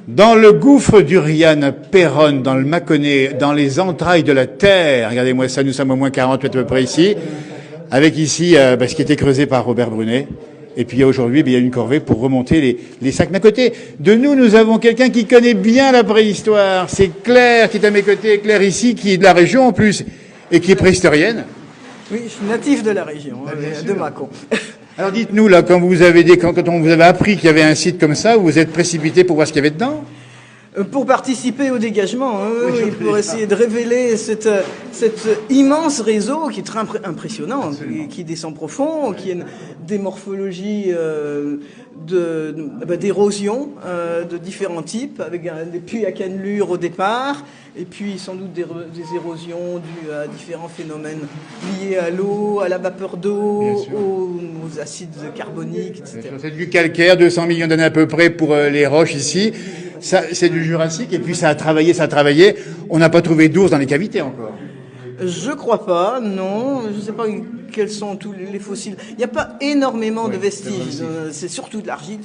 Dans le gouffre d'Uriane à Péronne, dans le Mâconnais, dans les entrailles de la terre, regardez-moi ça, nous sommes au moins 40 mètres à peu près ici, avec ici ce qui était creusé par Robert Brunet. Et puis aujourd'hui, il y a une corvée pour remonter les 5 à côté. De nous avons quelqu'un qui connaît bien la préhistoire. C'est Claire qui est à mes côtés, Claire ici, qui est de la région en plus, et qui est préhistorienne. Oui, je suis natif de la région, de Mâcon. Alors dites-nous, là, quand on vous avez appris qu'il y avait un site comme ça, vous vous êtes précipité pour voir ce qu'il y avait dedans? Pour participer au dégagement, oui, pour essayer de révéler cet immense réseau qui est très impressionnant, qui descend profond, qui a des morphologies d'érosion de différents types, avec des puits à cannelure au départ, et puis sans doute des érosions dues à différents phénomènes liés à l'eau, à la vapeur d'eau, aux acides carboniques, etc. C'est du calcaire, 200 millions d'années à peu près pour les roches ici. Ça, c'est du Jurassique, et puis ça a travaillé. On n'a pas trouvé d'ours dans les cavités encore. Je crois pas, non. Je sais pas quels sont tous les fossiles. Il n'y a pas énormément de vestiges. C'est surtout de l'argile,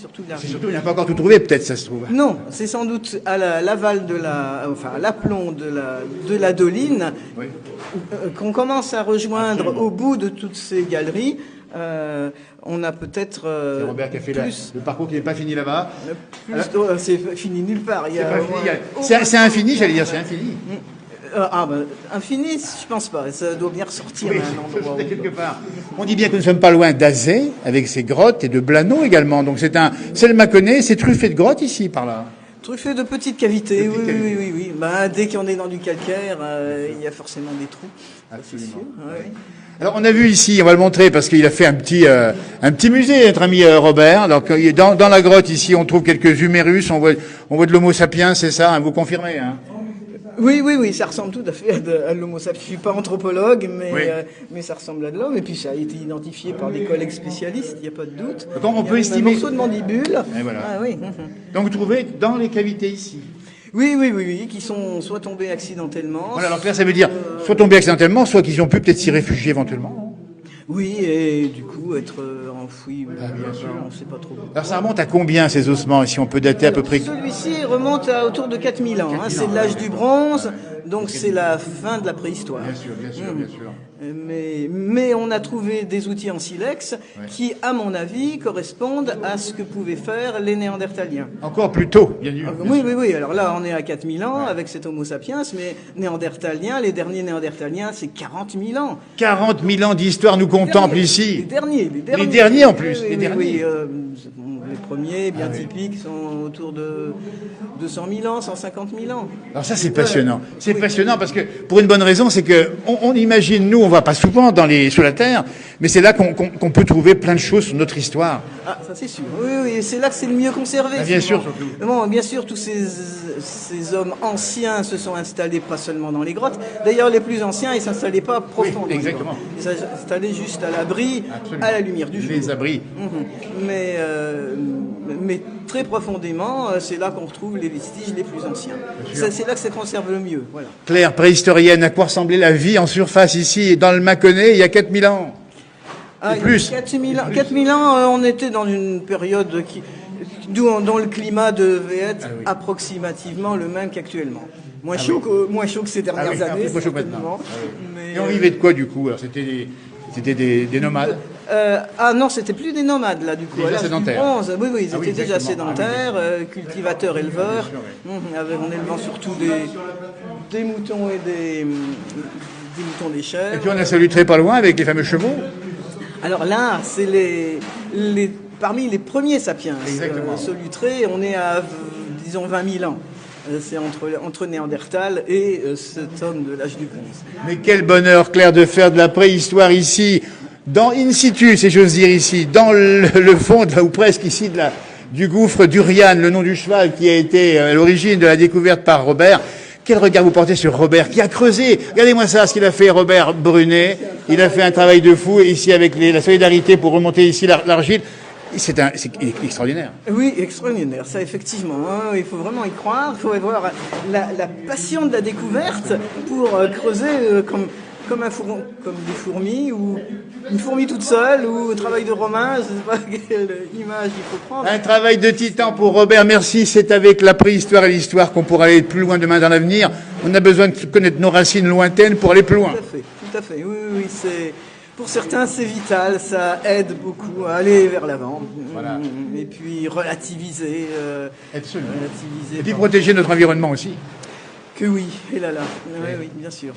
Il n'a pas encore tout trouvé, peut-être, ça se trouve. Non, c'est sans doute à l'aval à l'aplomb de la Doline, qu'on commence à rejoindre au bout de toutes ces galeries. On a peut-être c'est Robert qui a fait le parcours qui n'est pas fini là-bas. C'est fini nulle part. C'est infini, j'allais dire, c'est infini. Infini, je pense pas. Ça doit bien ressortir à un endroit. Quelque part. On dit bien que nous ne sommes pas loin d'Azay, avec ses grottes, et de Blanot également. Donc c'est le Mâconnais, c'est truffé de grottes ici, par là. Truffé de petites cavités, oui. Dès qu'on est dans du calcaire, il y a forcément des trous. Absolument. C'est sûr, oui. Alors on a vu ici, on va le montrer parce qu'il a fait un petit musée, notre ami Robert. Donc dans la grotte ici, on trouve quelques humérus, on voit de l'Homo sapiens, c'est ça, hein, vous confirmez, hein? Oui, ça ressemble tout à fait à l'Homo sapiens. Je suis pas anthropologue, mais ça ressemble à de l'homme. Et puis ça a été identifié par des collègues spécialistes, il n'y a pas de doute. Donc on peut estimer un morceau de mandibule. Et voilà. Ah, oui. Donc vous trouvez dans les cavités ici. Oui, qui sont soit tombés accidentellement. Voilà, alors Claire, ça veut dire soit tombés accidentellement, soit qu'ils ont pu peut-être s'y réfugier éventuellement. Oui, et du coup être enfouis. Bien sûr. On ne sait pas trop. Alors ça remonte à combien ces ossements, si on peut dater à peu près? Celui-ci remonte à autour de 4000 ans. C'est de l'âge du bronze, donc c'est la fin de la préhistoire. Bien sûr. Mais on a trouvé des outils en silex qui, à mon avis, correspondent à ce que pouvaient faire les Néandertaliens. Encore plus tôt, bien sûr. Oui. Alors là, on est à 4000 ans avec cet Homo sapiens, mais Néandertaliens, les derniers Néandertaliens, c'est 40 000 ans. 40 000 ans d'histoire nous contemplent ici. Les derniers en plus. Les premiers, bien typiques, sont autour de 200 000 ans, 150 000 ans. Alors ça, c'est passionnant. C'est passionnant parce que, pour une bonne raison, c'est que on imagine, nous, on va pas souvent sous la Terre, mais c'est là qu'on peut trouver plein de choses sur notre histoire. Ah, ça c'est sûr. Oui, c'est là que c'est le mieux conservé. Bien sûr, surtout. Bon, bien sûr, tous ces hommes anciens se sont installés pas seulement dans les grottes. D'ailleurs, les plus anciens, ils s'installaient pas profondément. Oui, exactement. Ils s'installaient juste à l'abri, à la lumière du jour. Les abris. Mais très profondément, c'est là qu'on retrouve les vestiges les plus anciens. C'est là que ça conserve le mieux. Voilà. Claire, préhistorienne, à quoi ressemblait la vie en surface ici, dans le Mâconnais, il y a 4000 ans? Plus. 4000 ans, on était dans une période dont le climat devait être approximativement le même qu'actuellement. Moins chaud que ces dernières années. Moins chaud maintenant. Et on vivait de quoi du coup? Alors, c'était des nomades? Non, c'était plus des nomades là du coup. Déjà sédentaires. Oui, ils étaient déjà sédentaires, cultivateurs, éleveurs, en élevant surtout des moutons et des moutons des chèvres. Et puis on a salué très pas loin avec les fameux chevaux. Alors là, c'est parmi les premiers sapiens solutrés, on est à disons 20 000 ans. C'est entre Néandertal et cet homme de l'âge du bronze. Mais quel bonheur, Claire, de faire de la préhistoire ici, in situ, si j'ose dire ici, dans le fond, ou presque ici, du gouffre d'Uriane, le nom du cheval qui a été à l'origine de la découverte par Robert. Quel regard vous portez sur Robert qui a creusé? Regardez-moi ça, ce qu'il a fait Robert Brunet. Il a fait un travail de fou ici avec la solidarité pour remonter ici l'argile. C'est extraordinaire. Oui, extraordinaire, ça effectivement. Il faut vraiment y croire, il faut avoir la passion de la découverte pour creuser comme des fourmis, ou une fourmi toute seule, ou un travail de Romain, je ne sais pas quelle image il faut prendre. Un travail de titan pour Robert, merci. C'est avec la préhistoire et l'histoire qu'on pourra aller plus loin demain dans l'avenir. On a besoin de connaître nos racines lointaines pour aller plus loin. Tout à fait, oui, pour certains c'est vital, ça aide beaucoup à aller vers l'avant. Voilà. Et puis relativiser. Absolument. Relativiser. Et puis protéger notre environnement aussi. Que oui, et là. Oui, bien sûr.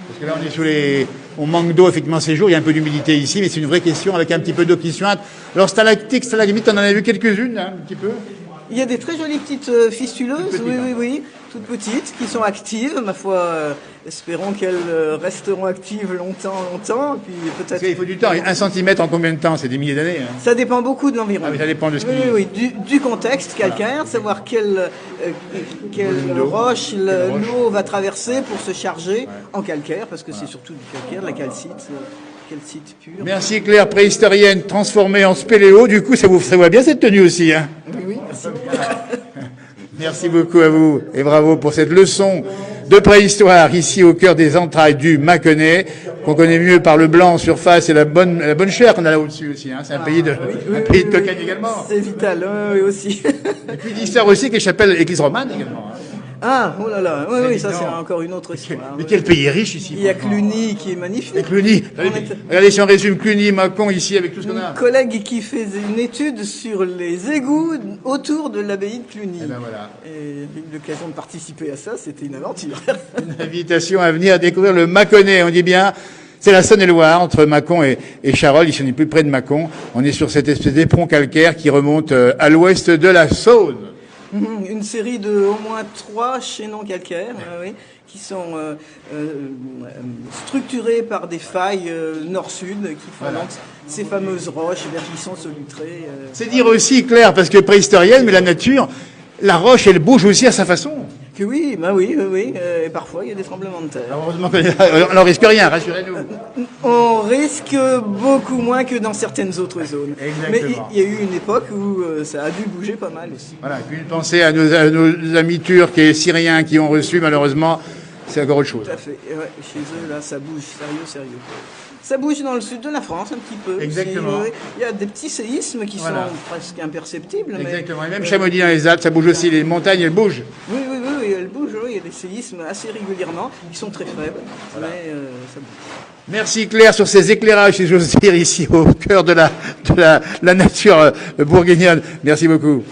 Parce que là, on manque d'eau, effectivement, ces jours. Il y a un peu d'humidité ici, mais c'est une vraie question avec un petit peu d'eau qui suinte. Alors, stalactites, stalagmites, on en a vu quelques-unes, hein, un petit peu. Il y a des très jolies petites fistuleuses, oui, toutes petites, qui sont actives. Ma foi, espérons qu'elles resteront actives longtemps. Puis peut-être. Parce qu'il faut du temps. 1 centimètre en combien de temps? C'est des milliers d'années. Hein. Ça dépend beaucoup de l'environnement. Ah oui, ça dépend de ce qui. Oui, du contexte calcaire, savoir quelle roche l'eau va traverser pour se charger en calcaire, parce que c'est surtout du calcaire, de la calcite. Calcite pur. Merci Claire, préhistorienne transformée en spéléo. Du coup, ça vous va bien cette tenue aussi, hein? Oui, merci. Merci beaucoup à vous et bravo pour cette leçon de préhistoire ici au cœur des entrailles du Mâconnais, qu'on connaît mieux par le blanc en surface et la bonne chair qu'on a là au-dessus aussi. Hein. C'est un pays de cocagne également. C'est vital, oui aussi. Et puis l'histoire aussi que les chapelles églises romanes également. Hein. Ah, oh là là, oui, ça c'est encore une autre histoire. Mais quel pays est riche ici. Il y a Cluny qui est magnifique. Et Cluny, regardez si on résume Cluny, Mâcon ici avec tout ce qu'on a. Un collègue qui faisait une étude sur les égouts autour de l'abbaye de Cluny. Et ben voilà. Et j'ai eu l'occasion de participer à ça, c'était une aventure. Une invitation à venir découvrir le Mâconnais, on dit bien. C'est la Saône-et-Loire, entre Mâcon et Charolles. Ici, on est plus près de Mâcon. On est sur cette espèce d'éperon calcaire qui remonte à l'ouest de la Saône. Une série de au moins 3 chaînons calcaires, qui sont structurés par des failles nord-sud qui font donc ces fameuses roches vergissantes solutrées. C'est dire aussi, Claire, parce que préhistorienne, mais la nature, la roche, elle bouge aussi à sa façon. Que oui, et parfois il y a des tremblements de terre. Alors, heureusement qu'on n'en risque rien, rassurez-nous. On risque beaucoup moins que dans certaines autres zones. Exactement. Mais il y a eu une époque où ça a dû bouger pas mal aussi. Voilà, et puis une pensée à nos amis turcs et syriens qui ont reçu, malheureusement, c'est encore autre chose. Tout à fait. Et chez eux, là, ça bouge sérieux. Ça bouge dans le sud de la France un petit peu. Exactement. Aussi. Il y a des petits séismes qui sont presque imperceptibles. Exactement. Et même Chamonix dans les Alpes, ça bouge aussi. Les montagnes, elles bougent. Oui, elles bougent. Il y a des séismes assez régulièrement qui sont très faibles, mais ça bouge. Merci Claire sur ces éclairages, si j'ose dire, ici au cœur de la nature bourguignonne. Merci beaucoup.